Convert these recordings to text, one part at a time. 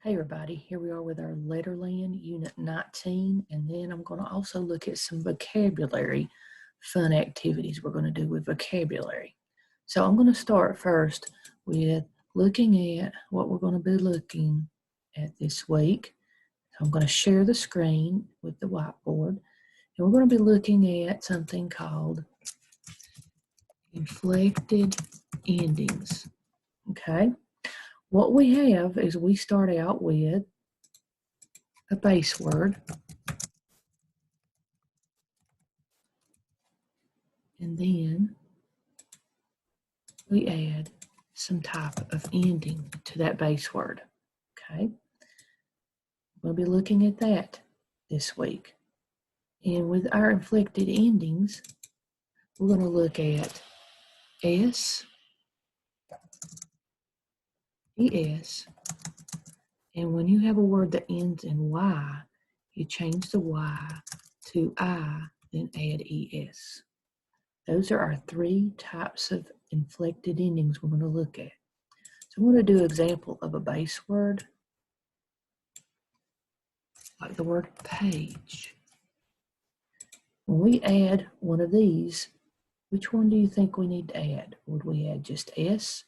Hey everybody, here we are with our Letterland Unit 19, and then I'm going to also look at some vocabulary fun activities we're going to do with vocabulary. So I'm going to start first with looking at what we're going to be looking at this week. So I'm going to share the screen with the whiteboard, and we're going to be looking at something called inflected endings. Okay? What we have is we start out with a base word, and then we add some type of ending to that base word. Okay, we'll be looking at that this week. And with our inflected endings, we're going to look at S, ES, and when you have a word that ends in Y, you change the Y to I, then add ES. Those are our three types of inflected endings we're going to look at. So I'm going to do an example of a base word, like the word page. When we add one of these, which one do you think we need to add? Would we add just S,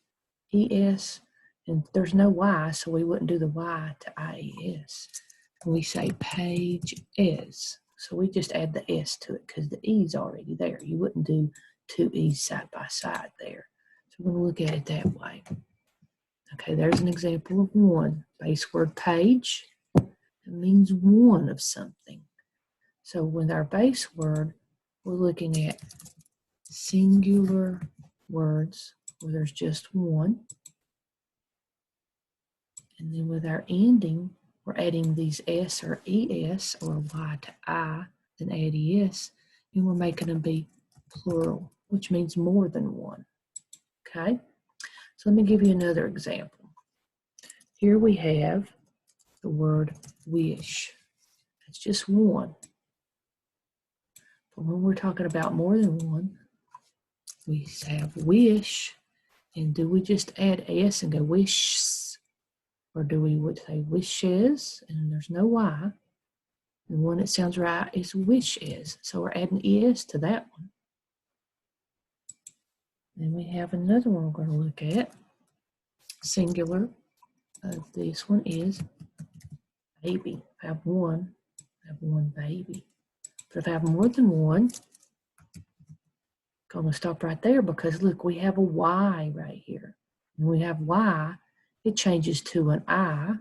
ES, and there's no Y, so we wouldn't do the Y to IES. We say page is, so we just add the S to it because the E's already there. You wouldn't do two E's side by side there. So we're going to look at it that way. Okay, there's an example of one. Base word page, it means one of something. So with our base word, we're looking at singular words where there's just one. And then with our ending, we're adding these S or ES or Y to I, then add ES, and we're making them be plural, which means more than one. Okay? So let me give you another example. Here we have the word wish. It's just one. But when we're talking about more than one, we have wish, and do we just add S and go wish, or do we would say wishes, and there's no Y? The one that sounds right is wishes, so we're adding ES to that one. Then we have another one we're going to look at. Singular of this one is baby. If I have one baby. But if I have more than one, I'm going to stop right there because look, we have a Y right here. When we have Y, it changes to an I,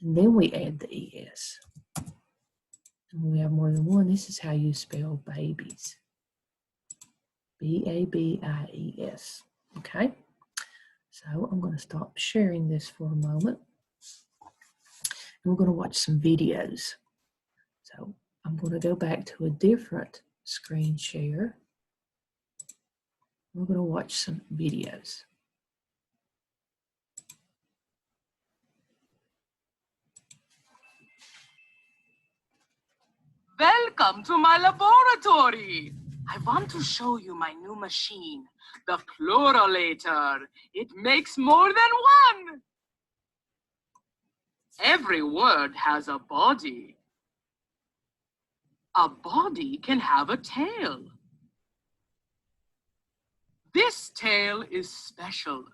and then we add the ES. And when we have more than one, this is how you spell babies. B-A-B-I-E-S. Okay? So I'm going to stop sharing this for a moment. And we're going to watch some videos. So I'm going to go back to a different screen share. We're going to watch some videos. Welcome to my laboratory. I want to show you my new machine, the chlorolator. It makes more than one. Every word has a body. A body can have a tail. This tail is special.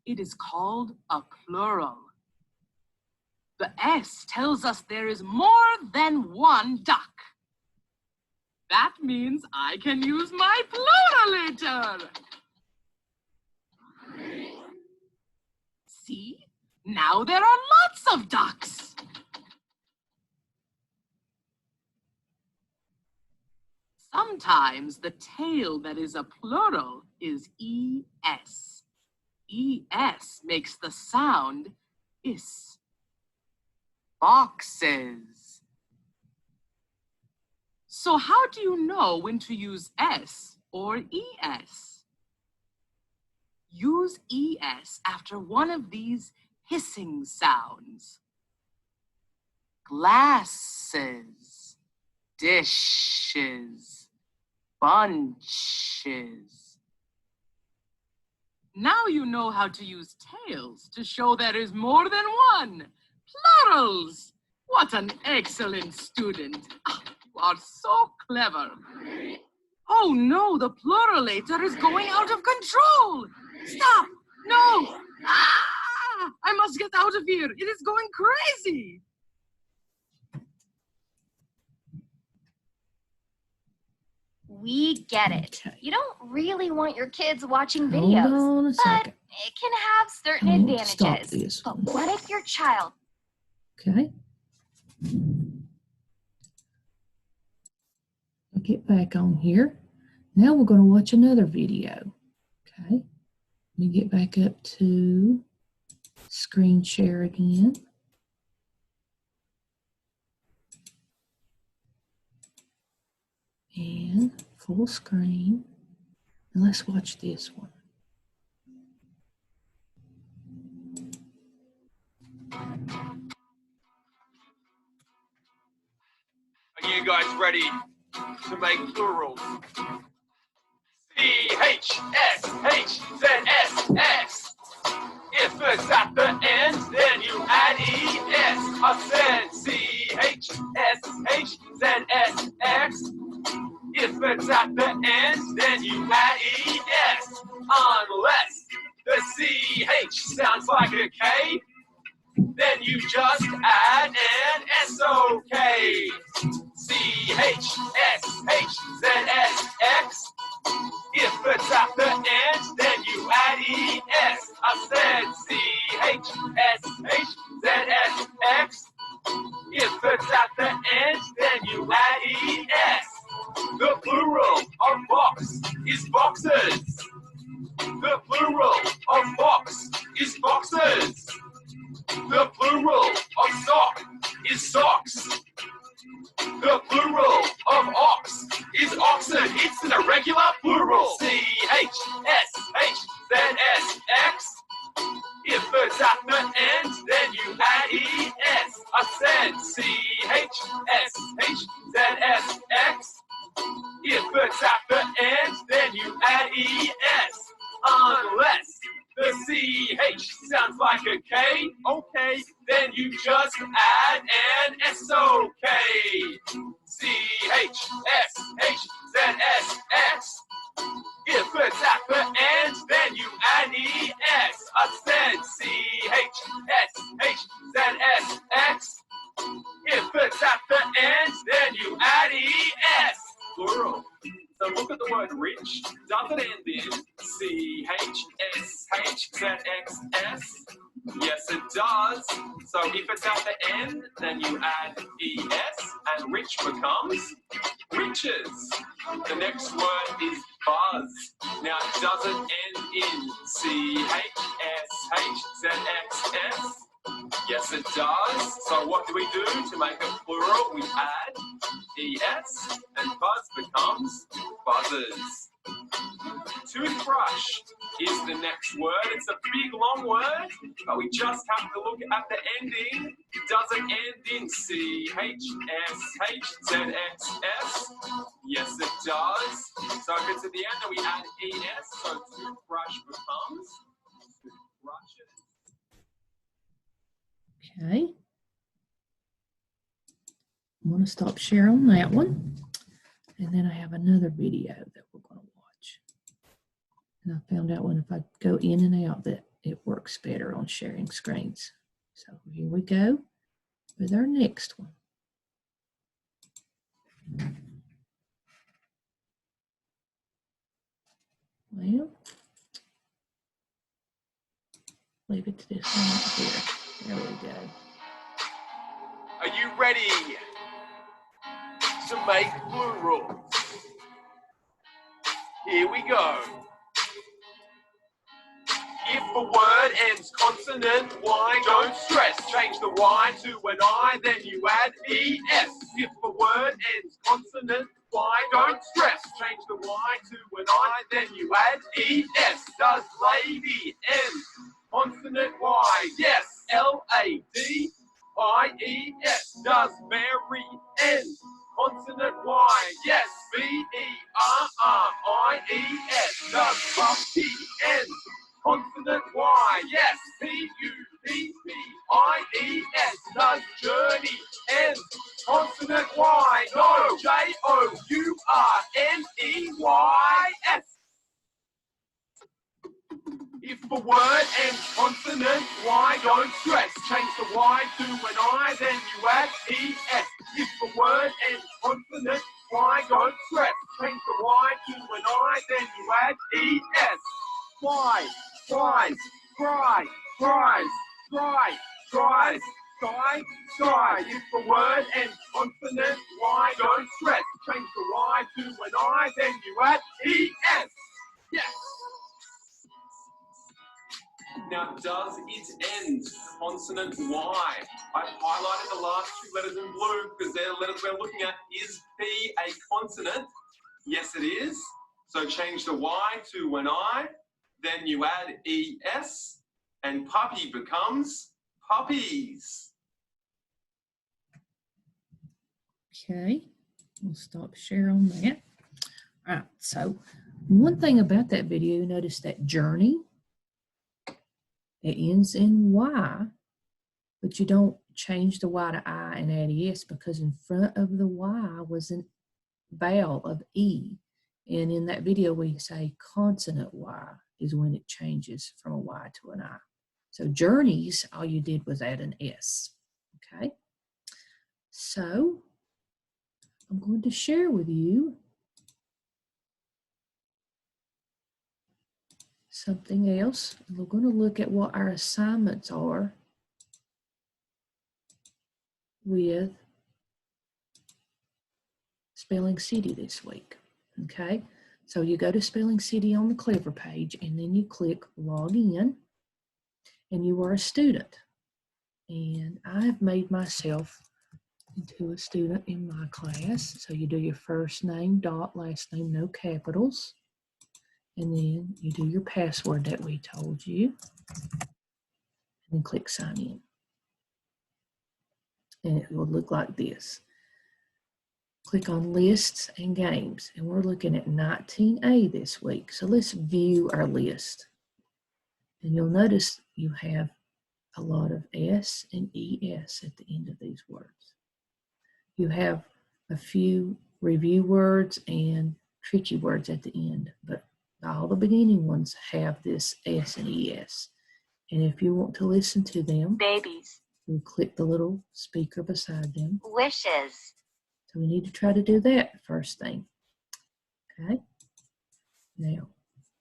It is called a plural. The S tells us there is more than one duck. That means I can use my chlorolator. See? Now there are lots of ducks. Sometimes the tail that is a plural is ES. ES makes the sound is. Boxes. So how do you know when to use S or ES? Use ES after one of these hissing sounds. Glasses, dishes, bunches. Now you know how to use tails to show there is more than one. Plurals! What an excellent student. Ah, you are so clever. Oh no, the pluralator is going out of control. Stop! No! Ah! I must get out of here. It is going crazy. We get it. Okay. You don't really want your kids watching Hold videos, on a but second. it can have certain I want to stop advantages. this But one. what if your child... Okay. I'll get back on here. Now we're going to watch another video. Okay. Let me get back up to screen share again. And full screen. And let's watch this one. Are you guys ready to make plurals? C-H-S-H-Z-S-X. If it's at the end, then you add E-S. I said C-H-S-H-Z-S-X. If it's at the end, then you add E-S. Unless the C-H sounds like a K, then you just add an S-O-K. C-H-S-H-Z-S-X. If it's at the end, then you add E-S. I said C-H-S-H-Z-S-X. If it's at the end, then you add E-S. The plural of box is boxes. The plural of box is boxes. The plural of sock is socks. The plural of ox is oxen. It's an irregular plural. C-H-S-H-Z-S-X. If it's at the end, then you add E-S. I said C-H-S-H-Z-S-X. If it's at the end, then you add E-S. Unless the C-H sounds like a K, okay, then you just add an S-O-K. C-H-S-H-Z-S-X. If it's at the end, then you add E-S. I said C-H-S-H-Z-S-X. If it's at the end, then you add E-S. Plural. So look at the word rich. Does it end in C-H-S-H-Z-X-S? Yes, it does. So if it's at the end, then you add E-S, and rich becomes riches. The next word is buzz. Now, does it end in C-H-S-H-Z-X-S? Yes, it does. So what do we do to make a plural? We add ES, and buzz becomes buzzers. Toothbrush is the next word. It's a big, long word, but we just have to look at the ending. Does it end in C-H-S-H-Z-X-S? Yes, it does. So if it's at the end, then we add ES, so toothbrush becomes toothbrushes. Okay. I'm going to stop share on that one. And then I have another video that we're going to watch. And I found out when if I go in and out that it works better on sharing screens. So here we go with our next one. Well, leave it to this one right here. There we go. Are you ready to make plurals? Here we go. If a word ends consonant Y, don't stress. Change the Y to an I, then you add ES. If a word ends consonant Y, don't stress. Change the Y to an I, then you add ES. Does lady end consonant Y? Yes. L-A-D-I-E-S. Does Mary end consonant Y? Yes. B-E-R-R-I-E-S. Does puppy end does journey end? Consonant Y, no, Journeys. If the word ends consonant Y, don't stress. Change the Y to an I, then you add ES. If the word ends consonant Y, don't stress. Change the Y to an I, then you add ES. Fly, flies, cry, cries, try, tries, sky, sky. If the word ends consonant Y, don't stress. Change the Y to an I, then you add ES. Yes. Now, does it end consonant Y? I've highlighted the last two letters in blue because they're the letters we're looking at. Is P a consonant? Yes, it is. So change the Y to an I, then you add ES, and puppy becomes puppies. Okay, we'll stop share on that. All right, so one thing about that video, notice that journey, it ends in Y, but you don't change the Y to I and add ES because in front of the Y was a vowel of E. And in that video, we say consonant Y is when it changes from a Y to an I. So journeys, all you did was add an S, okay? So I'm going to share with you something else. We're going to look at what our assignments are with Spelling City this week, okay? So you go to Spelling City on the Clever page, and then you click Log In, and you are a student. And I have made myself into a student in my class. So you do your first name, dot, last name, no capitals. And then you do your password that we told you. And then click Sign In. And it will look like this. Click on Lists and Games. And we're looking at 19A this week. So let's view our list. And you'll notice you have a lot of S and ES at the end of these words. You have a few review words and tricky words at the end, but all the beginning ones have this S and ES. And if you want to listen to them, Babies. you click the little speaker beside them. Wishes. So we need to try to do that first thing. Okay. Now,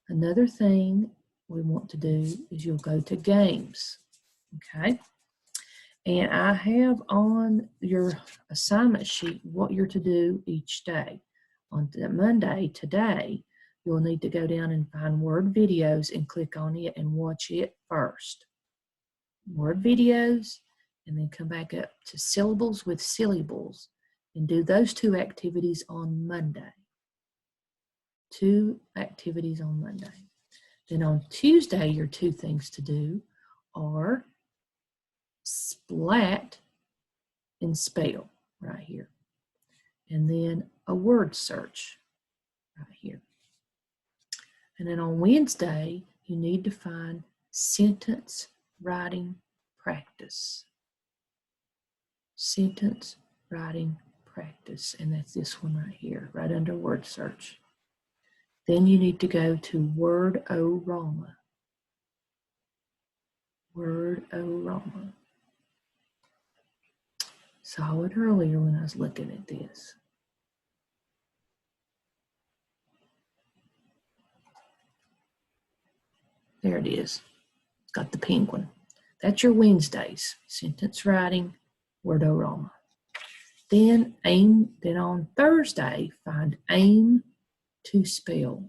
another thing we want to do is you'll go to Games. Okay. And I have on your assignment sheet what you're to do each day. On Monday, today, you'll need to go down and find Word Videos and click on it and watch it first. Word Videos, and then come back up to Syllables with Syllables and do those two activities on Monday. 2 activities on Monday. Then on Tuesday, your 2 things to do are splat and spell right here. And then a word search right here. And then on Wednesday, you need to find sentence writing practice. Sentence writing practice. And that's this one right here, right under word search. Then you need to go to Word-O-Rama. Word-O-Rama. Saw it earlier when I was looking at this. There it is. It's got the penguin. That's your Wednesdays. Sentence writing, Word-O-Rama. Then on Thursday, find aim to spell.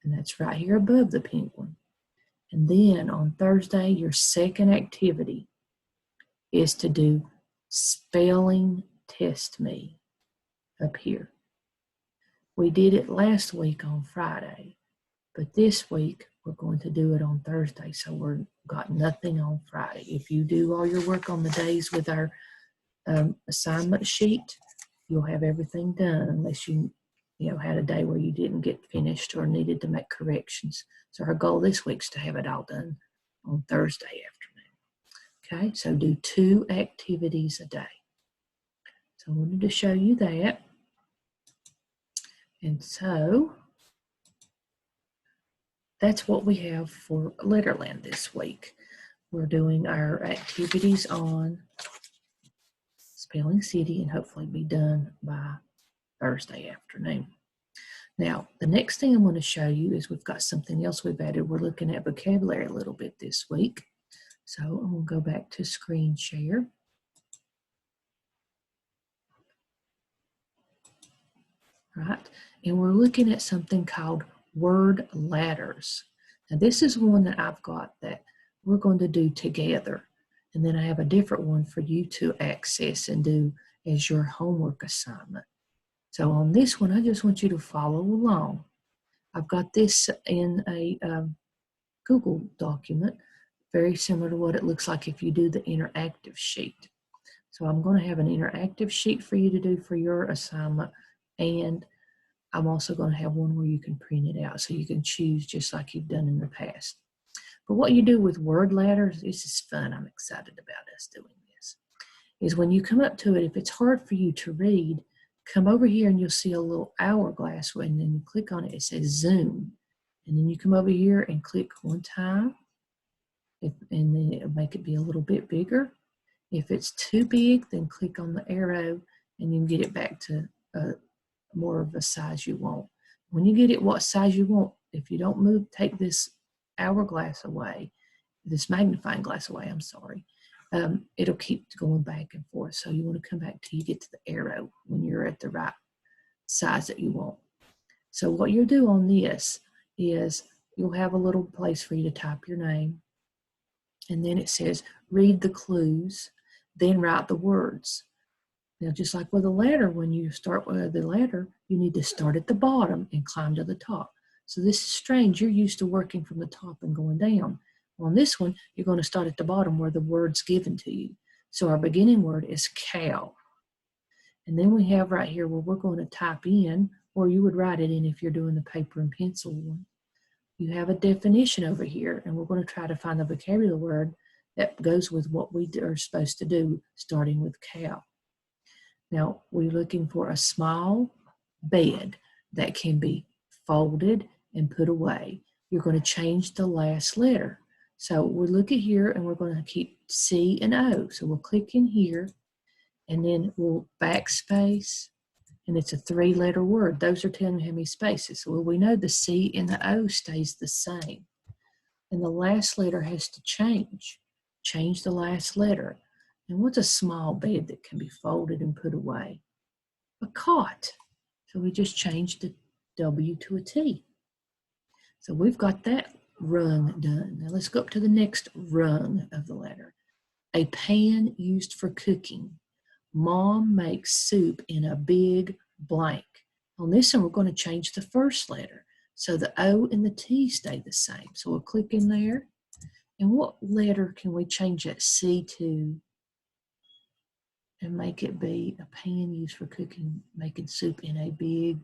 And that's right here above the penguin. And then on Thursday, your second activity is to do spelling test me up here. We did it last week on Friday, but this week we're going to do it on Thursday, so we've got nothing on Friday. If you do all your work on the days with our assignment sheet, you'll have everything done unless you had a day where you didn't get finished or needed to make corrections. So our goal this week is to have it all done on Thursday afternoon. Okay, so do 2 activities a day. So I wanted to show you that. And so that's what we have for Letterland this week. We're doing our activities on Spelling City and hopefully be done by Thursday afternoon. Now, the next thing I'm going to show you is we've got something else we've added. We're looking at vocabulary a little bit this week. So I'm going to go back to screen share. Right, and we're looking at something called word ladders. Now this is one that I've got that we're going to do together, and then I have a different one for you to access and do as your homework assignment. So on this one, I just want you to follow along. I've got this in a Google document, very similar to what it looks like if you do the interactive sheet. So I'm going to have an interactive sheet for you to do for your assignment, and I'm also going to have one where you can print it out so you can choose just like you've done in the past. But what you do with word ladders, this is fun, I'm excited about us doing this, is when you come up to it, if it's hard for you to read, come over here and you'll see a little hourglass, and then you click on it, it says zoom. And then you come over here and click one time, and then it'll make it be a little bit bigger. If it's too big, then click on the arrow and you can get it back to more of a size you want. When you get it what size you want, if you don't move, take this hourglass away, this magnifying glass away, I'm sorry, it'll keep going back and forth. So you want to come back till you get to the arrow when you're at the right size that you want. So what you'll do on this is you'll have a little place for you to type your name, and then it says read the clues, then write the words. Now, just like with a ladder, when you start with the ladder, you need to start at the bottom and climb to the top. So this is strange. You're used to working from the top and going down. On this one, you're going to start at the bottom where the word's given to you. So our beginning word is cow. And then we have right here where we're going to type in, or you would write it in if you're doing the paper and pencil one. You have a definition over here, and we're going to try to find the vocabulary word that goes with what we are supposed to do, starting with cow. Now, we're looking for a small bed that can be folded and put away. You're going to change the last letter. So we'll look at here, and we're going to keep C and O. So we'll click in here, and then we'll backspace, and it's a 3-letter word. Those are telling me how many spaces. Well, we know the C and the O stays the same. And the last letter has to change. Change the last letter. And what's a small bed that can be folded and put away? A cot. So we just changed the W to a T. So we've got that rung done. Now let's go up to the next rung of the letter. A pan used for cooking. Mom makes soup in a big blank. On this one, we're going to change the first letter. So the O and the T stay the same. So we'll click in there. And what letter can we change that C to and make it be a pan used for cooking, making soup in a big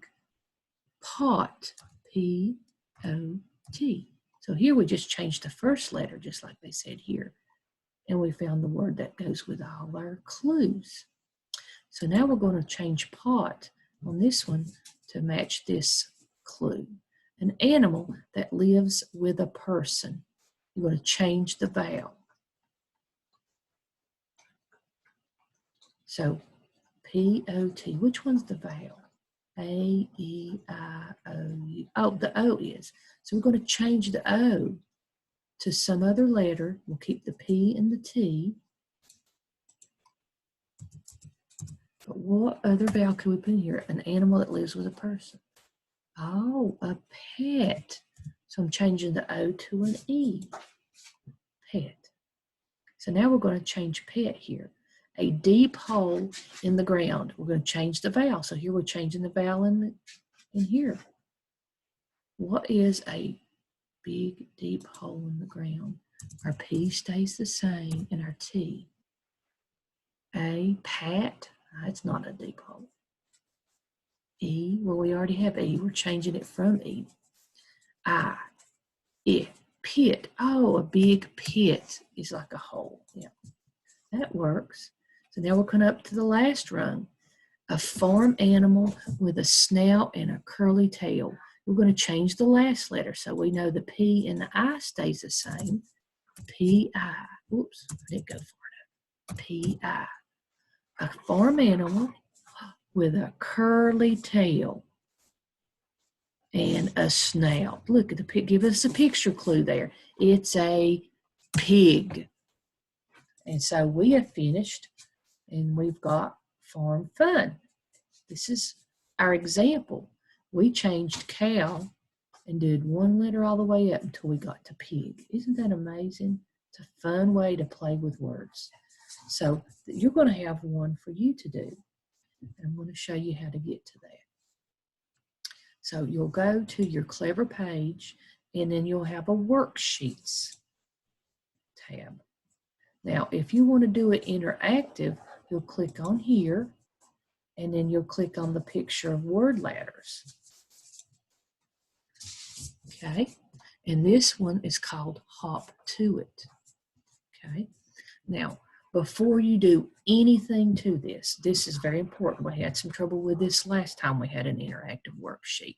pot? P-O-T. So here we just changed the first letter, just like they said here. And we found the word that goes with all our clues. So now we're going to change pot on this one to match this clue. An animal that lives with a person. You're going to change the vowel. So P-O-T, which one's the vowel? A-E-I-O-U. Oh, the O is. So we're going to change the O to some other letter. We'll keep the P and the T. But what other vowel can we put in here? An animal that lives with a person. Oh, a pet. So I'm changing the O to an E. Pet. So now we're going to change pet here. A deep hole in the ground. We're going to change the vowel. So here we're changing the vowel in here. What is a big, deep hole in the ground? Our P stays the same and our T. A pat. That's not a deep hole. E, well, we already have E. We're changing it from E. I, it, pit. Oh, a big pit is like a hole. Yeah. That works. So now we're going up to the last rung. A farm animal with a snout and a curly tail. We're going to change the last letter so we know the P and the I stays the same. P-I. Oops, I didn't go for it. P-I. A farm animal with a curly tail and a snout. Look at the pig. Give us a picture clue there. It's a pig. And so we have finished, and we've got farm fun. This is our example. We changed cow and did one letter all the way up until we got to pig. Isn't that amazing? It's a fun way to play with words. So you're going to have one for you to do. I'm going to show you how to get to that. So you'll go to your Clever page, and then you'll have a Worksheets tab. Now, if you want to do it interactive, you'll click on here, and then you'll click on the picture of word ladders. Okay, and this one is called Hop to It. Okay, now before you do anything to this, this is very important. We had some trouble with this last time we had an interactive worksheet.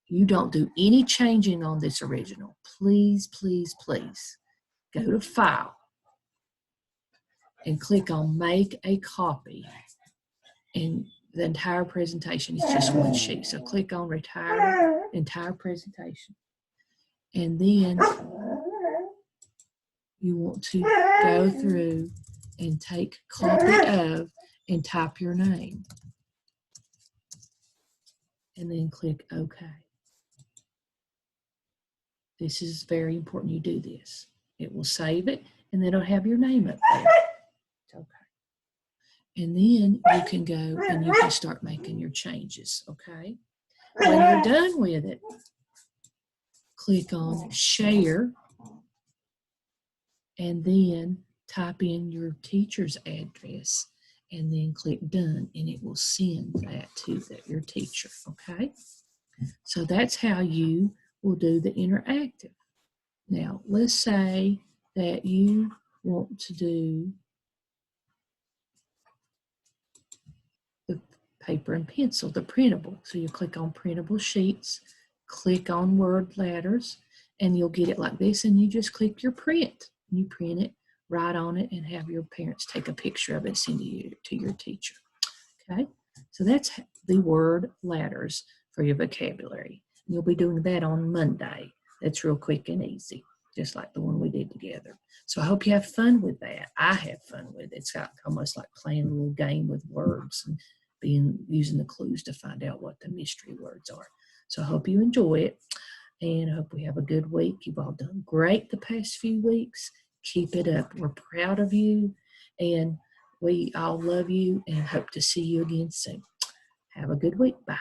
You don't do any changing on this original. Please, please, please go to File and click on Make a Copy. And the entire presentation is just one sheet. So click on Retire Entire Presentation. And then you want to go through and take Copy Of and type your name. And then click OK. This is very important you do this. It will save it, and then it'll have your name up there. It's okay. And then you can go and you can start making your changes, okay? When you're done with it, click on Share, and then type in your teacher's address, and then click Done, and it will send that to your teacher, okay? So that's how you will do the interactive. Now, let's say that you want to do the paper and pencil, the printable. So you click on Printable Sheets, click on Word Ladders, and you'll get it like this, and you just click your print. You print it, write on it, and have your parents take a picture of it, send it to your teacher. Okay, so that's the word ladders for your vocabulary. You'll be doing that on Monday. That's real quick and easy, just like the one we did together. So I hope you have fun with that. I have fun with it. It's got almost like playing a little game with words and using the clues to find out what the mystery words are. So I hope you enjoy it, and I hope we have a good week. You've all done great the past few weeks. Keep it up. We're proud of you, and we all love you and hope to see you again soon. Have a good week. Bye.